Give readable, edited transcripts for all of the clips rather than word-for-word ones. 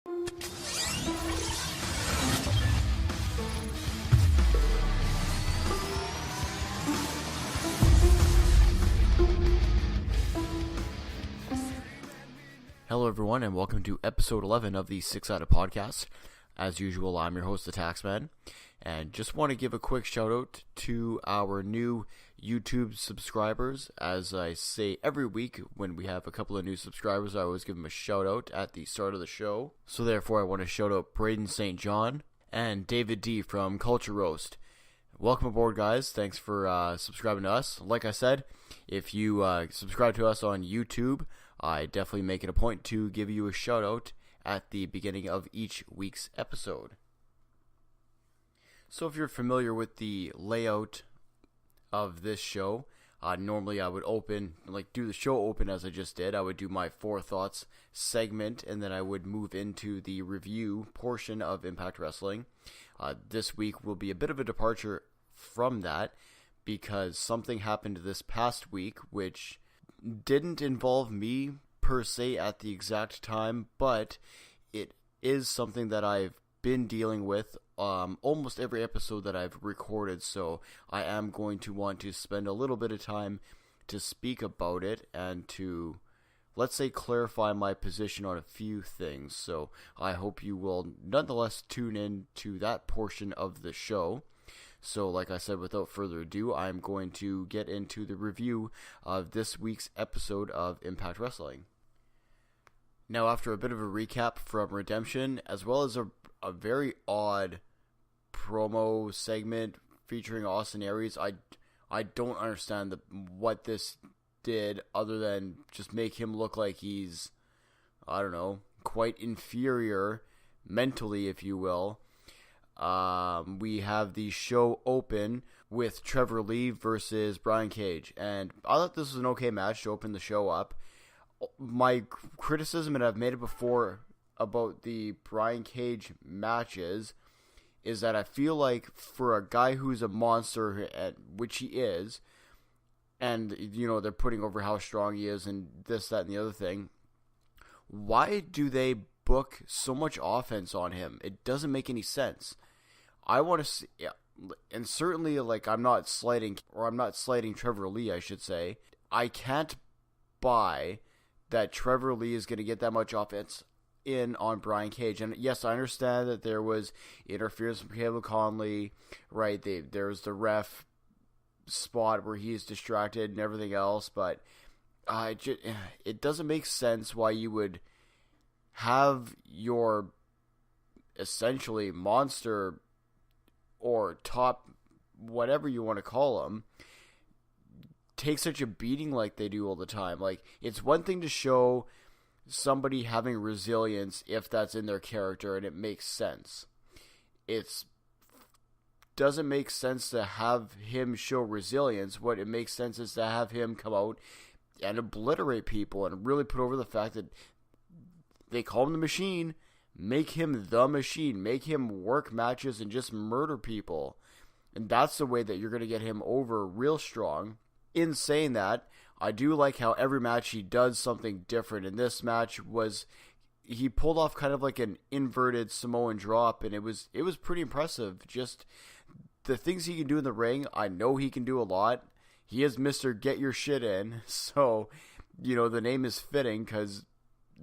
Hello everyone, and welcome to episode 11 of the Six Sided Podcast. As usual, I'm your host, the Taxman, and just want to give a quick shout out to our new YouTube subscribers. As I say every week when we have a couple of new subscribers, I always give them a shout out at the start of the show. So therefore, I want to shout out Braden St. John and David D from Culture Roast. Welcome aboard, guys. Thanks for subscribing to us. Like I said, if you subscribe to us on YouTube, I definitely make it a point to give you a shout out at the beginning of each week's episode. So if you're familiar with the layout of this show, normally I would do the show open as I just did. I would do my Four Thoughts segment, and then I would move into the review portion of Impact Wrestling. This week will be a bit of a departure from that, because something happened this past week which didn't involve me per se at the exact time, but it is something that I've been dealing with almost every episode that I've recorded, so I am going to want to spend a little bit of time to speak about it and to, let's say, clarify my position on a few things. So I hope you will nonetheless tune in to that portion of the show. So like I said, without further ado, I'm going to get into the review of this week's episode of Impact Wrestling. Now, after a bit of a recap from Redemption, as well as a very odd promo segment featuring Austin Aries, I don't understand what this did other than just make him look like he's, I don't know, quite inferior mentally, if you will. We have the show open with Trevor Lee versus Brian Cage, and I thought this was an okay match to open the show up. My criticism, and I've made it before about the Brian Cage matches, is that I feel like for a guy who's a monster, which he is, and you know they're putting over how strong he is and this, that, and the other thing, why do they book so much offense on him? It doesn't make any sense. I want to see, and certainly, like, I'm not slighting Trevor Lee, I should say. I can't buy that Trevor Lee is going to get that much offense in on Brian Cage. And yes, I understand that there was interference from Caleb Conley, right? There's the ref spot where he's distracted and everything else, but it doesn't make sense why you would have your essentially monster or top, whatever you want to call them, take such a beating like they do all the time. Like, it's one thing to show somebody having resilience if that's in their character and it makes sense. It doesn't make sense to have him show resilience. What it makes sense is to have him come out and obliterate people and really put over the fact that they call him the Machine. Make him the Machine. Make him work matches and just murder people. And that's the way that you're going to get him over real strong. In saying that, I do like how every match he does something different. And this match he pulled off kind of like an inverted Samoan drop, and it was pretty impressive. Just the things he can do in the ring, I know he can do a lot. He is Mr. Get Your Shit In. So, you know, the name is fitting because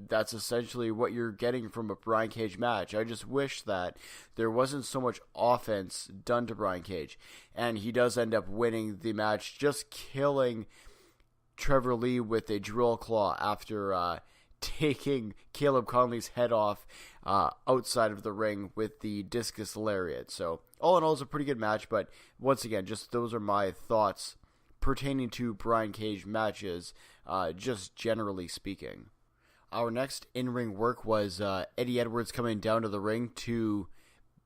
that's essentially what you're getting from a Brian Cage match. I just wish that there wasn't so much offense done to Brian Cage. And he does end up winning the match, just killing Trevor Lee with a drill claw after taking Caleb Conley's head off outside of the ring with the discus lariat. So all in all, it's a pretty good match. But once again, just those are my thoughts pertaining to Brian Cage matches, just generally speaking. Our next in-ring work was Eddie Edwards coming down to the ring to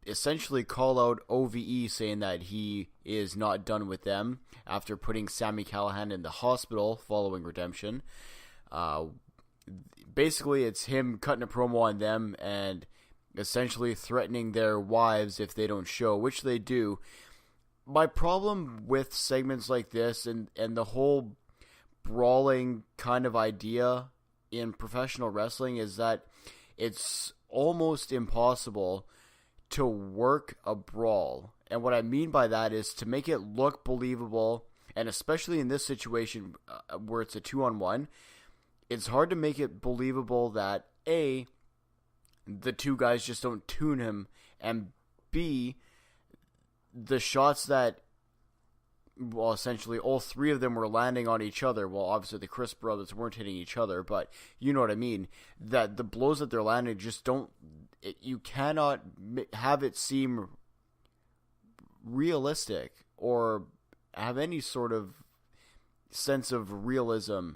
essentially call out OVE, saying that he is not done with them after putting Sami Callahan in the hospital following Redemption. Basically, it's him cutting a promo on them and essentially threatening their wives if they don't show, which they do. My problem with segments like this and the whole brawling kind of idea in professional wrestling is that it's almost impossible to work a brawl. And what I mean by that is to make it look believable, and especially in this situation where it's a 2-on-1, it's hard to make it believable that A, the two guys just don't tune him, and B, the shots that, well, essentially all three of them were landing on each other. Well, obviously the Chris brothers weren't hitting each other, but you know what I mean. That the blows that they're landing just don't, you cannot have it seem realistic or have any sort of sense of realism.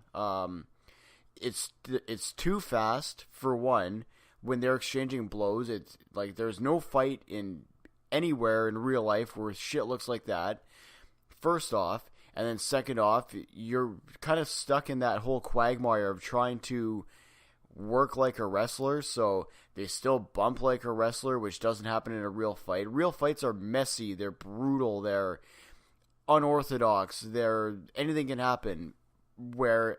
It's too fast, for one. When they're exchanging blows, it's like there's no fight in anywhere in real life where shit looks like that, first off. And then second off, you're kind of stuck in that whole quagmire of trying to work like a wrestler, so they still bump like a wrestler, which doesn't happen in a real fight. Real fights are messy, they're brutal, they're unorthodox, anything can happen, where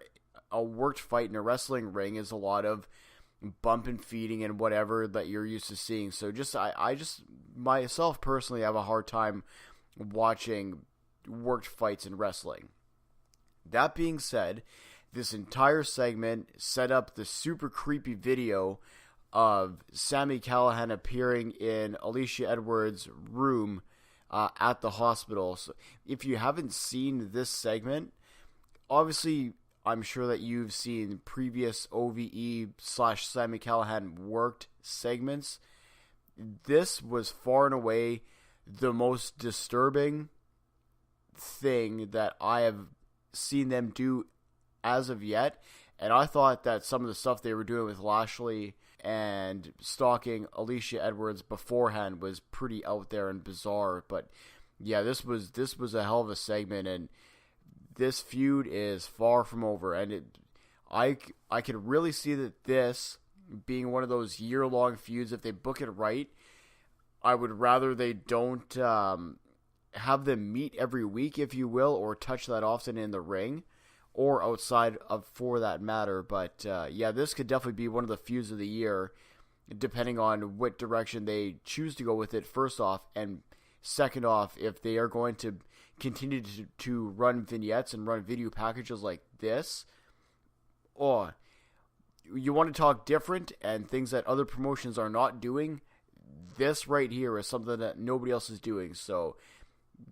a worked fight in a wrestling ring is a lot of bump and feeding and whatever that you're used to seeing. So I just myself personally have a hard time watching worked fights in wrestling. That being said, this entire segment set up the super creepy video of Sami Callahan appearing in Alicia Edwards' room at the hospital. So if you haven't seen this segment, obviously I'm sure that you've seen previous OVE/Sami Callahan worked segments. This was far and away the most disturbing thing that I have seen them do as of yet. And I thought that some of the stuff they were doing with Lashley and stalking Alicia Edwards beforehand was pretty out there and bizarre. But yeah, this was a hell of a segment, and this feud is far from over. And I could really see that this being one of those year-long feuds, if they book it right. I would rather they don't have them meet every week, if you will, or touch that often in the ring, or outside of, for that matter. But yeah, this could definitely be one of the feuds of the year, depending on what direction they choose to go with it, first off, and second off, if they are going to continue to run vignettes and run video packages like this. Oh, you want to talk different and things that other promotions are not doing? This right here is something that nobody else is doing. So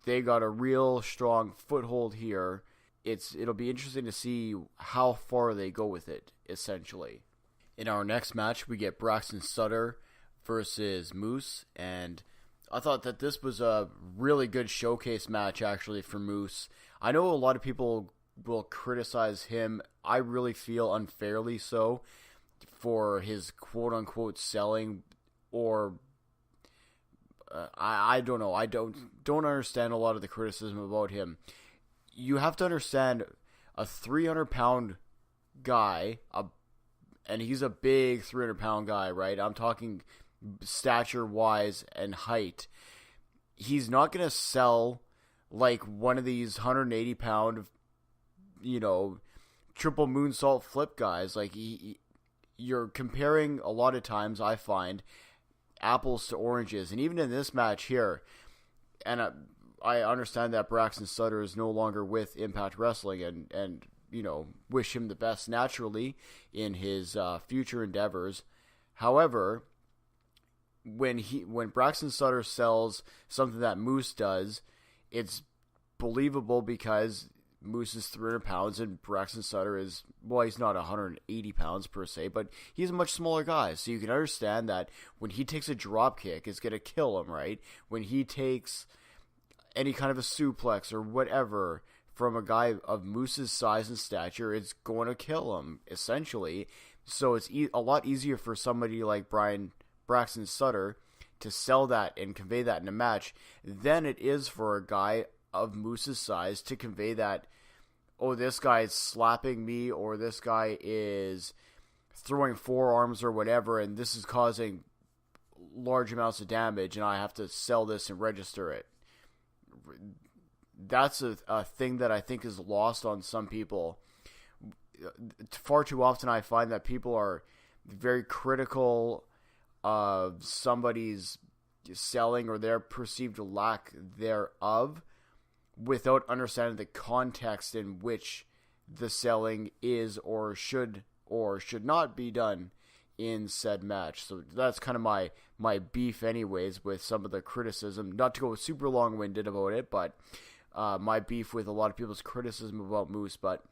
they got a real strong foothold here. It'll be interesting to see how far they go with it, essentially. In our next match, we get Braxton Sutter versus Moose, and I thought that this was a really good showcase match, actually, for Moose. I know a lot of people will criticize him. I really feel unfairly so for his quote-unquote selling, or I don't know. I don't understand a lot of the criticism about him. You have to understand, a 300-pound guy, and he's a big 300-pound guy, right? I'm talking stature-wise and height. He's not going to sell like one of these 180-pound, triple moonsault flip guys. Like, you're comparing a lot of times, I find, apples to oranges. And even in this match here, and I understand that Braxton Sutter is no longer with Impact Wrestling, and wish him the best naturally in his future endeavors. However, when Braxton Sutter sells something that Moose does, it's believable because Moose is 300 pounds and Braxton Sutter is, well, he's not 180 pounds per se, but he's a much smaller guy. So you can understand that when he takes a drop kick, it's going to kill him, right? When he takes any kind of a suplex or whatever from a guy of Moose's size and stature, it's going to kill him, essentially. So it's a lot easier for somebody like Braxton Sutter to sell that and convey that in a match than it is for a guy of Moose's size to convey that, oh, this guy is slapping me, or this guy is throwing forearms or whatever, and this is causing large amounts of damage, and I have to sell this and register it. That's a thing that I think is lost on some people. Far too often I find that people are very critical of somebody's selling or their perceived lack thereof without understanding the context in which the selling is or should not be done in said match. So that's kind of my beef anyways with some of the criticism. Not to go super long-winded about it, but my beef with a lot of people's criticism about Moose. But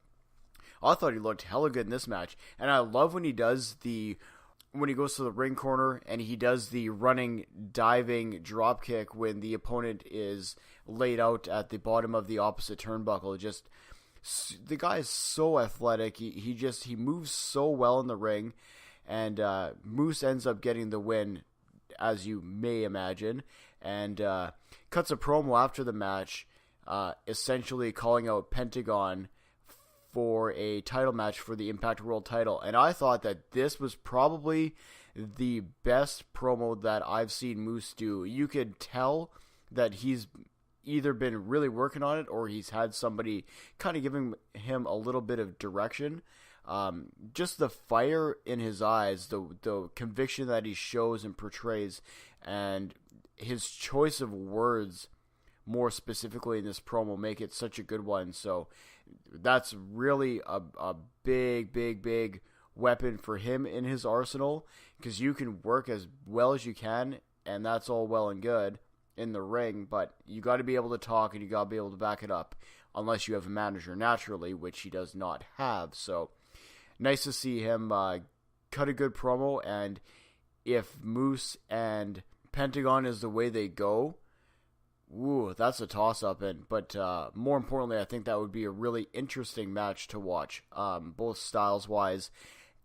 I thought he looked hella good in this match. And I love when he goes to the ring corner and he does the running, diving drop kick when the opponent is laid out at the bottom of the opposite turnbuckle. Just, the guy is so athletic. He moves so well in the ring. And Moose ends up getting the win, as you may imagine. And cuts a promo after the match, essentially calling out Pentagon for a title match for the Impact World title. And I thought that this was probably the best promo that I've seen Moose do. You could tell that he's either been really working on it or he's had somebody kind of giving him a little bit of direction. Just the fire in his eyes, the conviction that he shows and portrays, and his choice of words more specifically in this promo make it such a good one. So that's really a big weapon for him in his arsenal, because you can work as well as you can, and that's all well and good in the ring, but you got to be able to talk and you got to be able to back it up, unless you have a manager naturally, which he does not have. So nice to see him cut a good promo, and if Moose and Pentagon is the way they go, ooh, that's a toss-up. But more importantly, I think that would be a really interesting match to watch, both styles-wise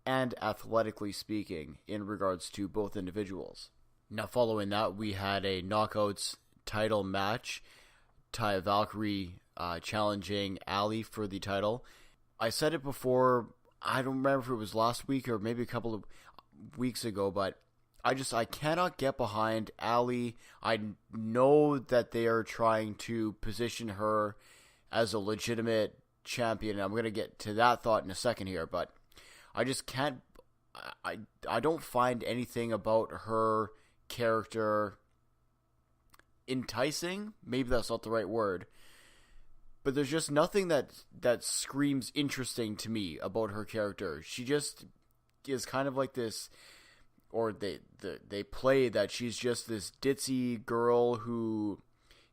and athletically speaking, in regards to both individuals. Now, following that, we had a Knockouts title match. Taya Valkyrie challenging Ali for the title. I said it before, I don't remember if it was last week or maybe a couple of weeks ago, but I cannot get behind Ali. I know that they are trying to position her as a legitimate champion, and I'm going to get to that thought in a second here, but I just can't, I don't find anything about her character enticing. Maybe that's not the right word, but there's just nothing that screams interesting to me about her character. She just is kind of like this, or they play that she's just this ditzy girl who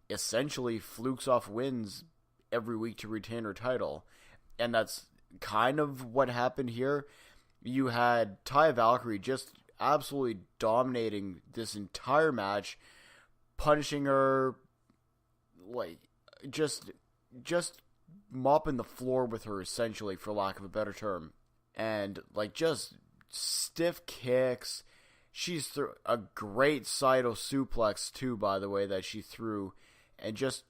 essentially flukes off wins every week to retain her title. And that's kind of what happened here. You had Taya Valkyrie just absolutely dominating this entire match, punishing her, like, just mopping the floor with her, essentially, for lack of a better term. And, like, just stiff kicks. She's threw a great Saito suplex too, by the way, that she threw, and just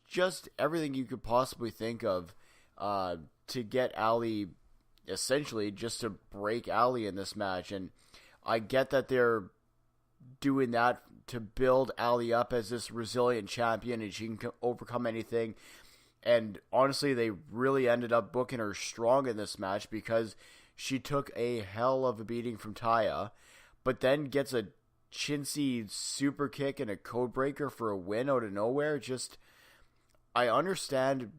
everything you could possibly think of to get Ali, essentially just to break Ali in this match. And I get that they're doing that to build Ali up as this resilient champion and she can overcome anything. And honestly, they really ended up booking her strong in this match, because she took a hell of a beating from Taya, but then gets a chintzy super kick and a code breaker for a win out of nowhere. Just, I understand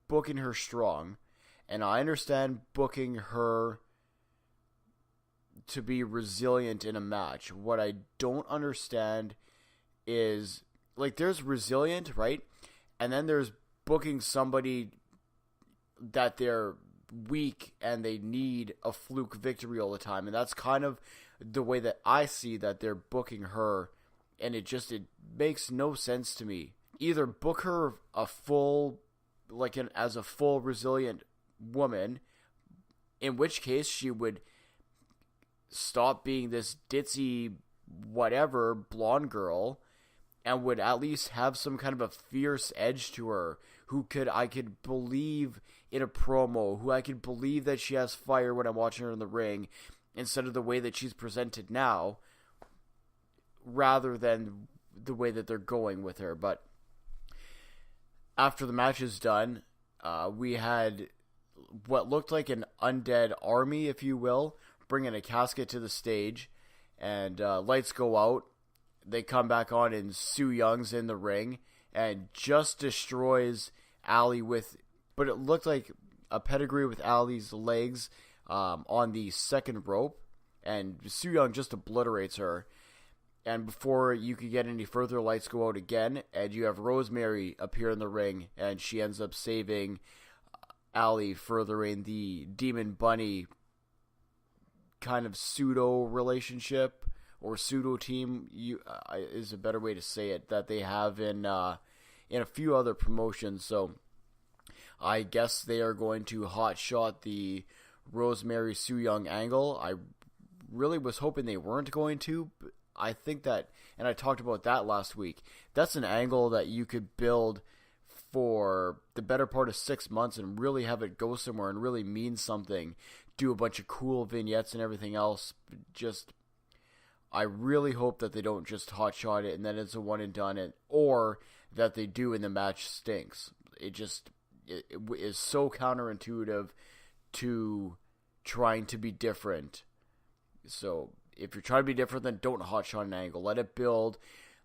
booking her strong, and I understand booking her to be resilient in a match. What I don't understand is, like, there's resilient, right? And then there's booking somebody that they're weak and they need a fluke victory all the time, and that's kind of the way that I see that they're booking her, and it makes no sense to me. Either book her a full, as a full resilient woman, in which case she would stop being this ditzy whatever blonde girl and would at least have some kind of a fierce edge to her, I could believe in a promo, who I could believe that she has fire when I'm watching her in the ring, instead of the way that she's presented now, rather than the way that they're going with her. But after the match is done, we had what looked like an undead army, if you will, bringing a casket to the stage, and lights go out. They come back on, and Su Young's in the ring and just destroys Ali with, but it looked like a pedigree with Ali's legs on the second rope, and Su Young just obliterates her. And before you could get any further, lights go out again, and you have Rosemary appear in the ring, and she ends up saving Ali, furthering the Demon Bunny kind of pseudo relationship or pseudo team is a better way to say it, that they have in a few other promotions. So I guess they are going to hotshot the Rosemary Su Young angle. I really was hoping they weren't going to. But I think that, and I talked about that last week, that's an angle that you could build for the better part of 6 months and really have it go somewhere and really mean something. Do a bunch of cool vignettes and everything else. Just, I really hope that they don't just hotshot it and then it's a one and done, or that they do and the match stinks. It is so counterintuitive to trying to be different. So if you're trying to be different, then don't hotshot an angle. Let it build,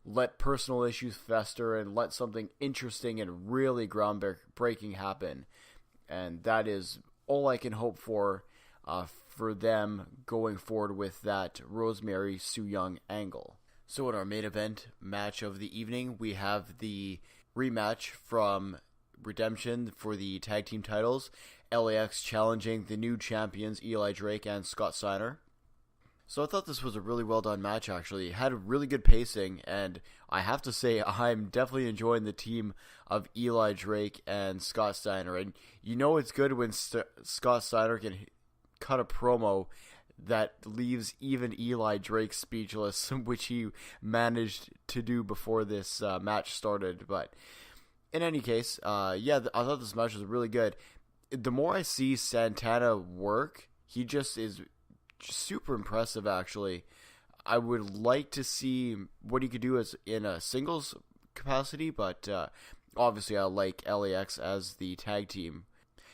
let personal issues fester, and let something interesting and really groundbreaking happen. And that is all I can hope for them going forward with that Rosemary Su Young angle. So in our main event match of the evening, we have the rematch from Redemption for the tag team titles. LAX challenging the new champions Eli Drake and Scott Steiner. So I thought this was a really well done match, actually. It had really good pacing, and I have to say I'm definitely enjoying the team of Eli Drake and Scott Steiner. And you know it's good when Scott Steiner can cut a promo that leaves even Eli Drake speechless, which he managed to do before this match started. But in any case, I thought this match was really good. The more I see Santana work, he just is super impressive, actually. I would like to see what he could do as in a singles capacity, but obviously I like LAX as the tag team.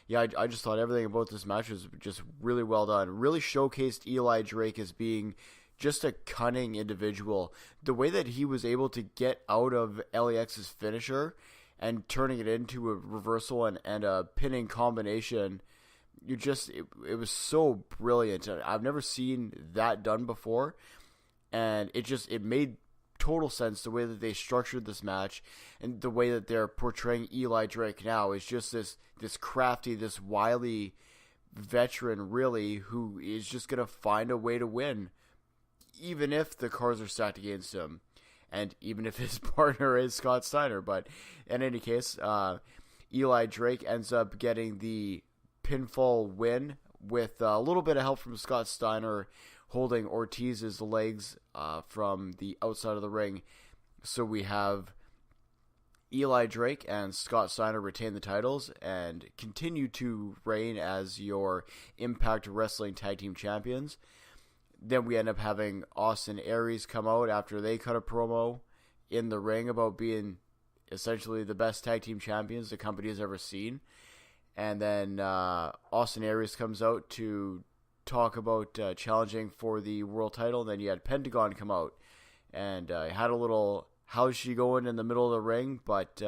Yeah, I just thought everything about this match was just really well done. Really showcased Eli Drake as being just a cunning individual. The way that he was able to get out of LAX's finisher and turning it into a reversal and a pinning combination, it was so brilliant. I've never seen that done before, and it made total sense the way that they structured this match, and the way that they're portraying Eli Drake now is just this crafty, this wily veteran, really, who is just gonna find a way to win, even if the cards are stacked against him, and even if his partner is Scott Steiner. But in any case, Eli Drake ends up getting the pinfall win with a little bit of help from Scott Steiner holding Ortiz's legs from the outside of the ring. So we have Eli Drake and Scott Steiner retain the titles and continue to reign as your Impact Wrestling Tag Team Champions. Then we end up having Austin Aries come out after they cut a promo in the ring about being essentially the best tag team champions the company has ever seen. And then Austin Aries comes out to talk about challenging for the world title. And then you had Pentagon come out and had a little how's she going in the middle of the ring. But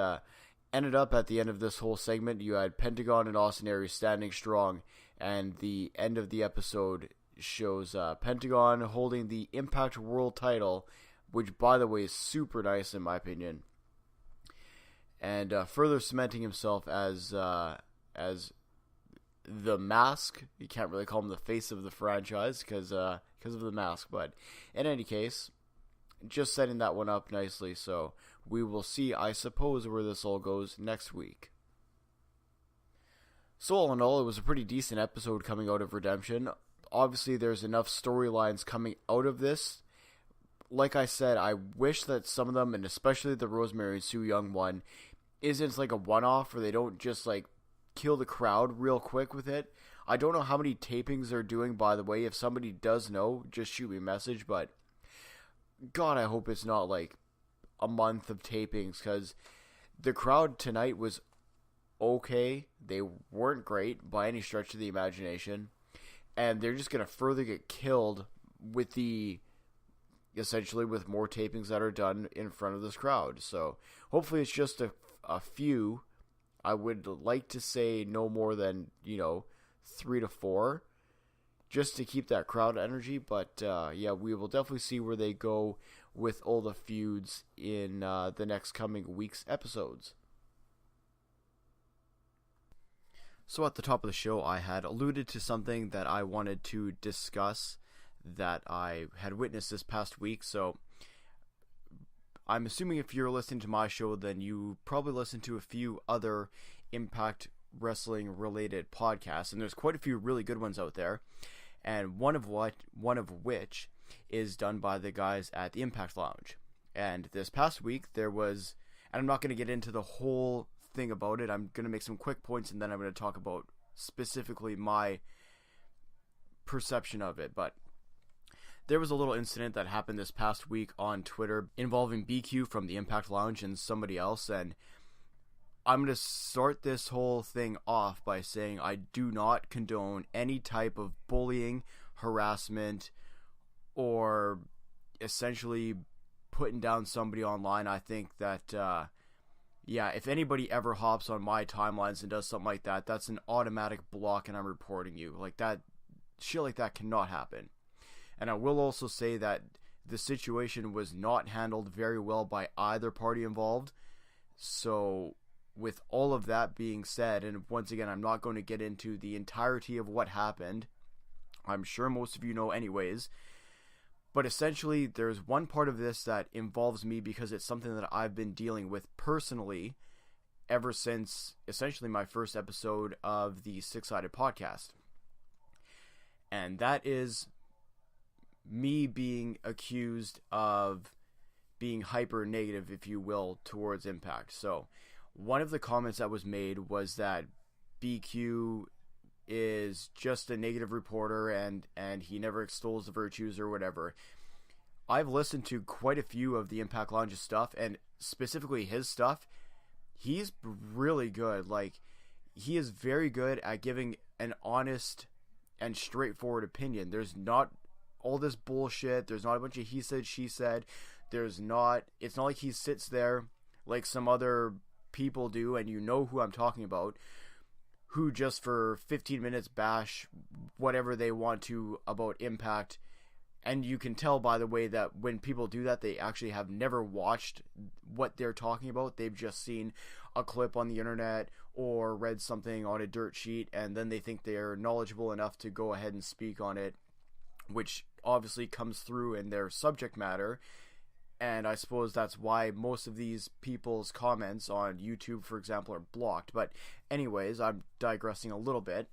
ended up at the end of this whole segment, you had Pentagon and Austin Aries standing strong. And the end of the episode shows Pentagon holding the Impact World title, which, by the way, is super nice in my opinion. And further cementing himself as the Mask. You can't really call him the face of the franchise because of the mask. But in any case, just setting that one up nicely. So we will see, I suppose, where this all goes next week. So all in all, it was a pretty decent episode coming out of Redemption. Obviously, there's enough storylines coming out of this. Like I said, I wish that some of them, and especially the Rosemary and Su Young one, isn't like a one-off, or they don't just like kill the crowd real quick with it. I don't know how many tapings they're doing, by the way. If somebody does know, just shoot me a message. But God, I hope it's not like a month of tapings, because the crowd tonight was okay. They weren't great by any stretch of the imagination. And they're just going to further get killed with the essentially with more tapings that are done in front of this crowd. So hopefully it's just a few. I would like to say no more than, 3 to 4, just to keep that crowd energy. But yeah, we will definitely see where they go with all the feuds in the next coming week's episodes. So at the top of the show, I had alluded to something that I wanted to discuss that I had witnessed this past week. So I'm assuming if you're listening to my show, then you probably listen to a few other Impact Wrestling related podcasts, and there's quite a few really good ones out there. And one of which is done by the guys at the Impact Lounge. And this past week there was, and I'm not going to get into the whole thing about it. I'm going to make some quick points, and then I'm going to talk about specifically my perception of it. But there was a little incident that happened this past week on Twitter involving BQ from the Impact Lounge and somebody else, and I'm going to start this whole thing off by saying I do not condone any type of bullying, harassment, or essentially putting down somebody online. I think that yeah, if anybody ever hops on my timelines and does something like that, that's an automatic block, and I'm reporting you. Like that, shit like that cannot happen. And I will also say that the situation was not handled very well by either party involved. So with all of that being said, and once again, I'm not going to get into the entirety of what happened. I'm sure most of you know anyways. But essentially, there's one part of this that involves me because it's something that I've been dealing with personally ever since essentially my first episode of the Six-Sided Podcast. And that is me being accused of being hyper negative, if you will, towards Impact. So one of the comments that was made was that BQ is just a negative reporter and he never extols the virtues or whatever. I've listened to quite a few of the Impact Lounge's stuff, and specifically his stuff. He's really good. Like, he is very good at giving an honest and straightforward opinion. There's not all this bullshit. There's not a bunch of he said, she said. It's not like he sits there like some other people do, and you know who I'm talking about, who just for 15 minutes bash whatever they want to about Impact. And you can tell, by the way, that when people do that, they actually have never watched what they're talking about. They've just seen a clip on the internet or read something on a dirt sheet, and then they think they're knowledgeable enough to go ahead and speak on it, which obviously comes through in their subject matter. And I suppose that's why most of these people's comments on YouTube, for example, are blocked. But anyways, I'm digressing a little bit.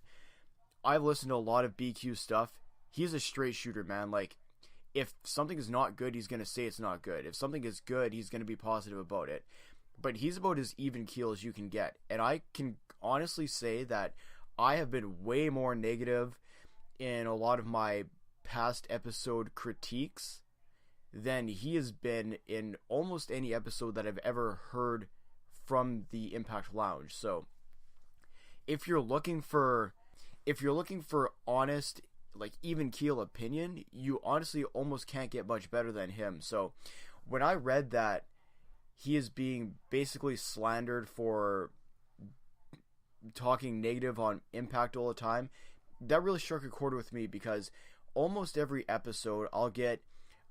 I've listened to a lot of BQ stuff. He's a straight shooter, man. Like, if something is not good, he's going to say it's not good. If something is good, he's going to be positive about it. But he's about as even keel as you can get. And I can honestly say that I have been way more negative in a lot of my past episode critiques than he has been in almost any episode that I've ever heard from the Impact Lounge. So if you're looking for honest, like, even keel opinion, you honestly almost can't get much better than him. So when I read that he is being basically slandered for talking negative on Impact all the time, that really struck a chord with me, because almost every episode I'll get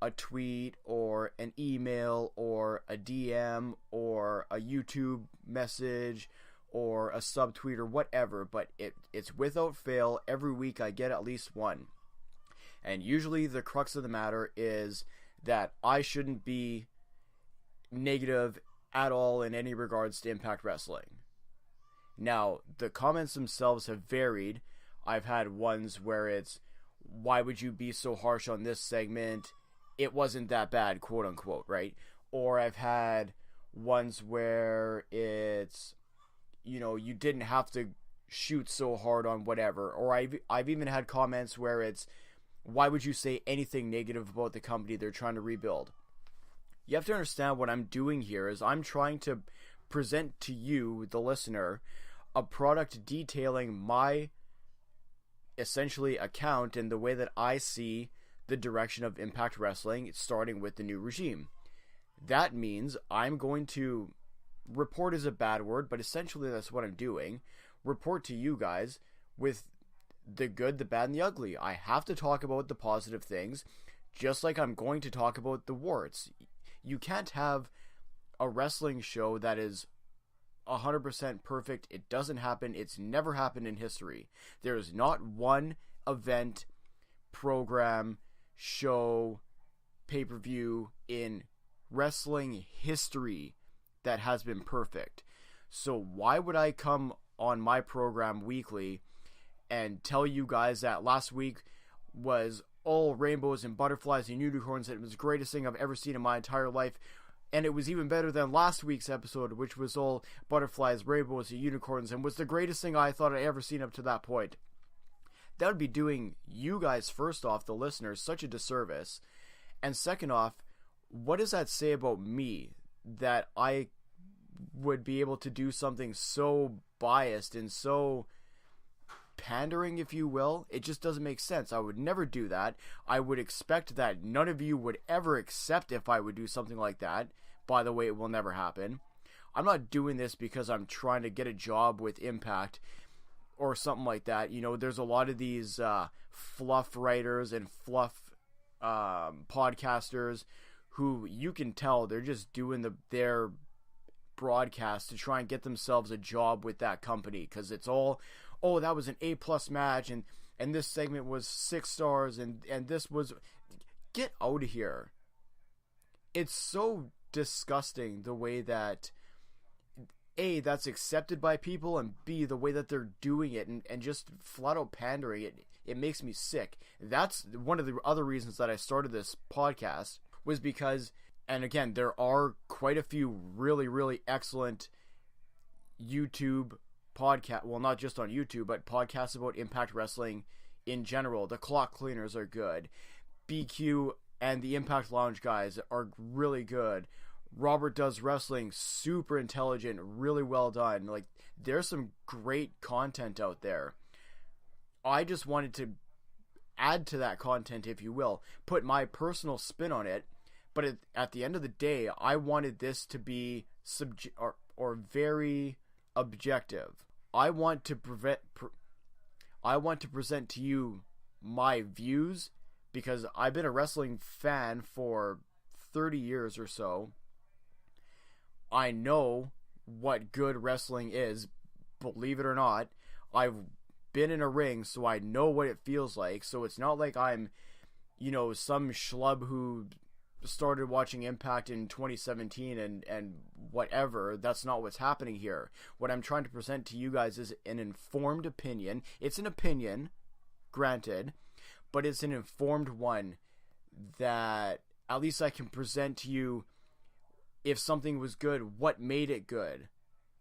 a tweet or an email or a DM or a YouTube message or a subtweet or whatever, but it's without fail, every week I get at least one. And usually the crux of the matter is that I shouldn't be negative at all in any regards to Impact Wrestling. Now, the comments themselves have varied. I've had ones where it's, why would you be so harsh on this segment? It wasn't that bad, quote unquote, right? Or I've had ones where it's, you didn't have to shoot so hard on whatever. Or I've even had comments where it's, why would you say anything negative about the company they're trying to rebuild? You have to understand what I'm doing here is I'm trying to present to you, the listener, a product detailing my essentially account and the way that I see the direction of Impact Wrestling, starting with the new regime. That means I'm going to report is a bad word, but essentially that's what I'm doing. Report to you guys with the good, the bad, and the ugly. I have to talk about the positive things, just like I'm going to talk about the warts. You can't have a wrestling show that is 100% perfect. It doesn't happen. It's never happened in history. There is not one event, program, show, pay-per-view in wrestling history that has been perfect. So why would I come on my program weekly and tell you guys that last week was all rainbows and butterflies and unicorns, and it was the greatest thing I've ever seen in my entire life, and it was even better than last week's episode, which was all butterflies, rainbows, and unicorns, and was the greatest thing I thought I'd ever seen up to that point? That would be doing you guys, first off, the listeners, such a disservice. And second off, what does that say about me, that I would be able to do something so biased and so pandering, if you will? It just doesn't make sense. I would never do that. I would expect that none of you would ever accept if I would do something like that. By the way, it will never happen. I'm not doing this because I'm trying to get a job with Impact or something like that. You know, there's a lot of these fluff writers and fluff podcasters who you can tell they're just doing their broadcast to try and get themselves a job with that company, because it's all, oh, that was an A+ match, and this segment was 6 stars, and this was... Get out of here. It's so disgusting the way that, A, that's accepted by people, and B, the way that they're doing it, and just flat out pandering it. It makes me sick. That's one of the other reasons that I started this podcast, was because, and again, there are quite a few really, really excellent YouTube podcast, well, not just on YouTube, but podcasts about Impact Wrestling in general. The Clock Cleaners are good. BQ and the Impact Lounge guys are really good. Robert Does Wrestling, super intelligent, really well done. Like, there's some great content out there. I just wanted to add to that content, if you will, put my personal spin on it, but at the end of the day, I wanted this to be or very objective. I want to present to you my views, because I've been a wrestling fan for 30 years or so. I know what good wrestling is, believe it or not. I've been in a ring, so I know what it feels like. So it's not like I'm, you know, some schlub who started watching Impact in 2017 and whatever. That's not what's happening here. What I'm trying to present to you guys is an informed opinion. It's an opinion, granted, but it's an informed one that at least I can present to you. If something was good, what made it good,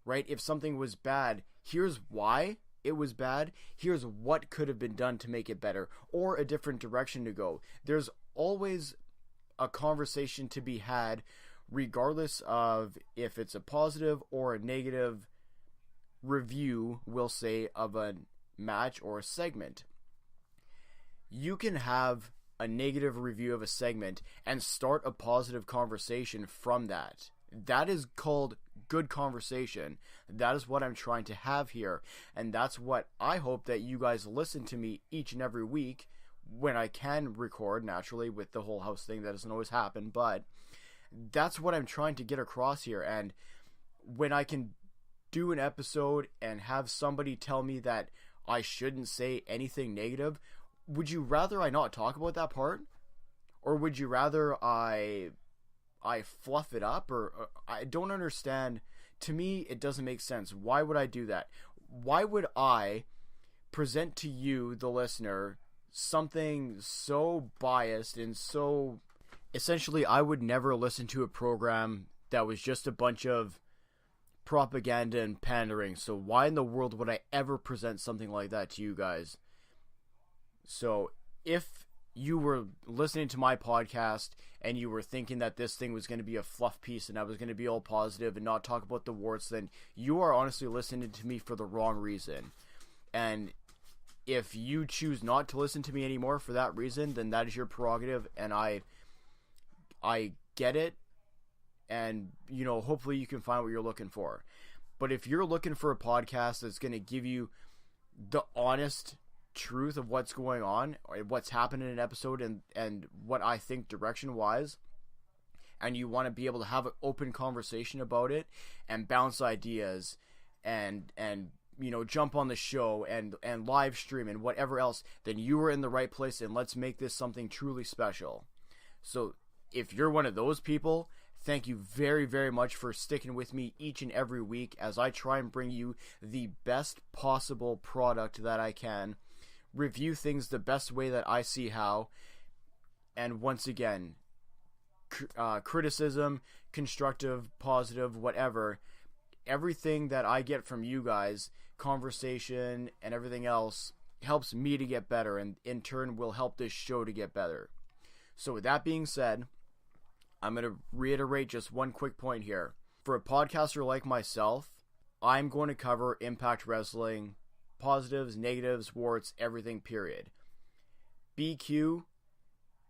right? If something was bad, here's why it was bad. Here's what could have been done to make it better, or a different direction to go. There's always a conversation to be had, regardless of if it's a positive or a negative review, we'll say, of a match or a segment. You can have a negative review of a segment and start a positive conversation from that. That is called good conversation. That is what I'm trying to have here, and that's what I hope that you guys listen to me each and every week when I can record, naturally, with the whole house thing. That doesn't always happen, but that's what I'm trying to get across here. And when I can do an episode and have somebody tell me that I shouldn't say anything negative, would you rather I not talk about that part? Or would you rather I fluff it up? Or I don't understand. To me, it doesn't make sense. Why would I do that? Why would I present to you, the listener, something so biased and so... Essentially, I would never listen to a program that was just a bunch of propaganda and pandering. So why in the world would I ever present something like that to you guys? So if you were listening to my podcast and you were thinking that this thing was going to be a fluff piece and I was going to be all positive and not talk about the warts, then you are honestly listening to me for the wrong reason. And If you choose not to listen to me anymore for that reason, then that is your prerogative, and I get it, and, you know, hopefully you can find what you're looking for. But if you're looking for a podcast that's going to give you the honest truth of what's going on, or what's happened in an episode, and what I think direction-wise, and you want to be able to have an open conversation about it, and bounce ideas, and you know, jump on the show and live stream and whatever else, then you are in the right place, and let's make this something truly special. So if you're one of those people, thank you very, very much for sticking with me each and every week as I try and bring you the best possible product that I can, review things the best way that I see how, and once again, criticism, constructive, positive, whatever, everything that I get from you guys, conversation and everything else, helps me to get better, and in turn will help this show to get better. So with that being said, I'm going to reiterate just one quick point here. For a podcaster like myself, I'm going to cover Impact Wrestling, positives, negatives, warts, everything, period. BQ,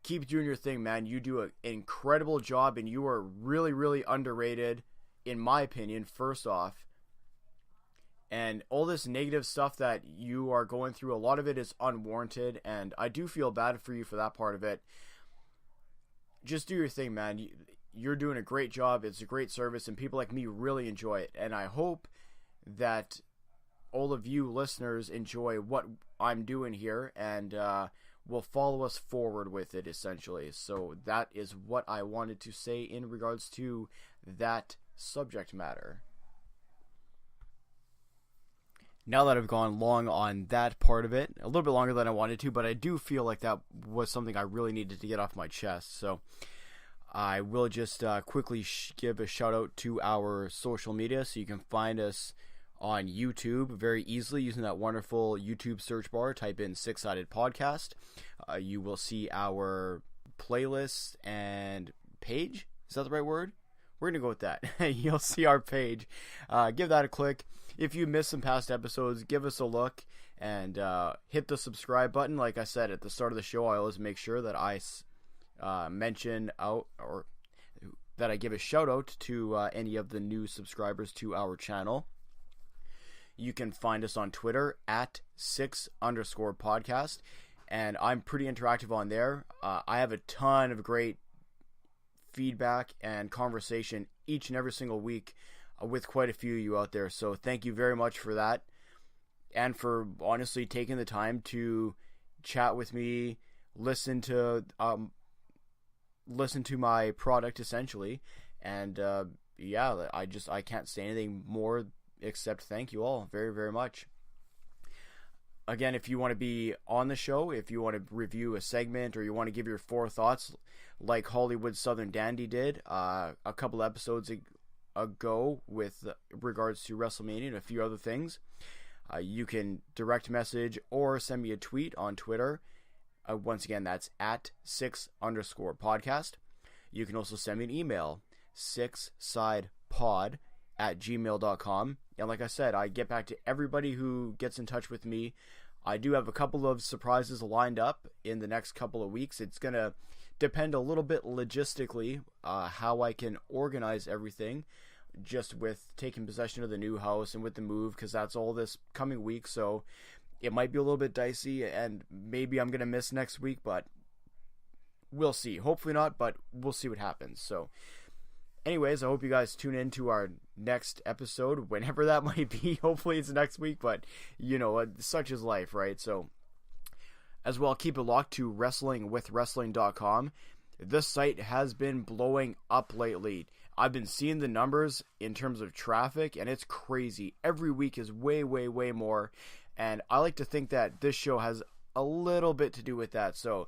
keep doing your thing, man. You do an incredible job, and you are really, really underrated, in my opinion, first off. And all this negative stuff that you are going through, a lot of it is unwarranted, and I do feel bad for you for that part of it. Just do your thing, man. You're doing a great job. It's a great service, and people like me really enjoy it. And I hope that all of you listeners enjoy what I'm doing here, and will follow us forward with it, essentially. So that is what I wanted to say in regards to that subject matter. Now that I've gone long on that part of it, a little bit longer than I wanted to, but I do feel like that was something I really needed to get off my chest. So I will just quickly give a shout out to our social media. So you can find us on YouTube very easily using that wonderful YouTube search bar. Type in Six Sided Podcast. You will see our playlist and page. Is that the right word? We're going to go with that. You'll see our page. Give that a click. If you missed some past episodes, give us a look, and hit the subscribe button. Like I said at the start of the show, I always make sure that I mention out, or that I give a shout out to any of the new subscribers to our channel. You can find us on Twitter at 6_podcast, and I'm pretty interactive on there. I have a ton of great feedback and conversation each and every single week with quite a few of you out there. So thank you very much for that, and for honestly taking the time to chat with me, listen to my product essentially, and yeah, I can't say anything more except thank you all very, very much. Again, if you want to be on the show, if you want to review a segment, or you want to give your 4 thoughts like Hollywood Southern Dandy did a couple episodes ago with regards to WrestleMania and a few other things, you can direct message or send me a tweet on Twitter. Once again, that's at 6_podcast. You can also send me an email, 6sidepod@gmail.com. And like I said, I get back to everybody who gets in touch with me. I do have a couple of surprises lined up in the next couple of weeks. It's going to depend a little bit logistically how I can organize everything, just with taking possession of the new house and with the move, because that's all this coming week. So it might be a little bit dicey, and maybe I'm going to miss next week, but we'll see. Hopefully not, but we'll see what happens. So anyways, I hope you guys tune in to our next episode, whenever that might be. Hopefully it's next week, but you know, such is life, right? So as well, keep it locked to wrestlingwithwrestling.com. This site has been blowing up lately. I've been seeing the numbers in terms of traffic, and it's crazy. Every week is way, way, way more. And I like to think that this show has a little bit to do with that. So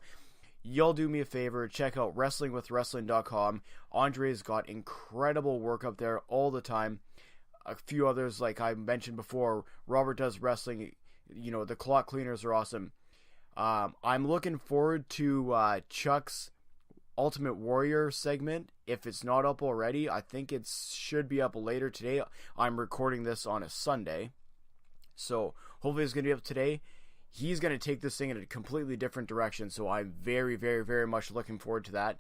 y'all do me a favor, check out wrestlingwithwrestling.com. Andre's got incredible work up there all the time. A few others, like I mentioned before, Robert Does Wrestling, you know, the clock cleaners are awesome. I'm looking forward to Chuck's Ultimate Warrior segment. If it's not up already, I think it should be up later today. I'm recording this on a Sunday, so hopefully it's going to be up today. he's going to take this thing in a completely different direction. So I'm very, very, very much looking forward to that.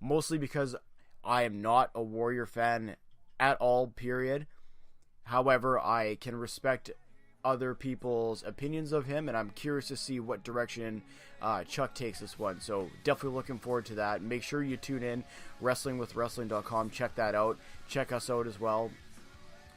Mostly because I am not a Warrior fan at all, period. However, I can respect other people's opinions of him, and I'm curious to see what direction Chuck takes this one. So definitely looking forward to that. Make sure you tune in, WrestlingWithWrestling.com. Check that out. Check us out as well,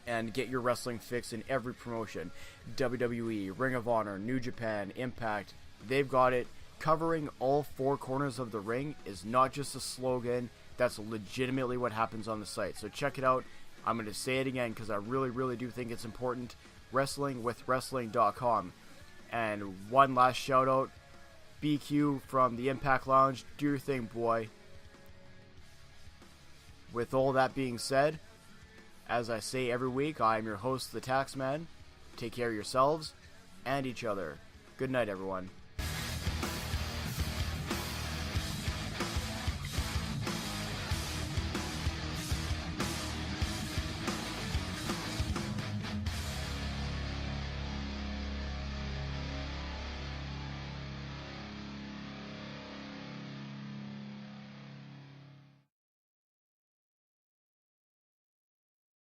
and get your wrestling fix in every promotion. WWE, Ring of Honor, New Japan, Impact, they've got it. Covering all four corners of the ring is not just a slogan. That's legitimately what happens on the site. So check it out. I'm going to say it again because I really, really do think it's important. WrestlingWithWrestling.com. And one last shout out, BQ from the Impact Lounge. Do your thing, boy. With all that being said, as I say every week, I am your host, the Taxman. Take care of yourselves and each other. Good night, everyone.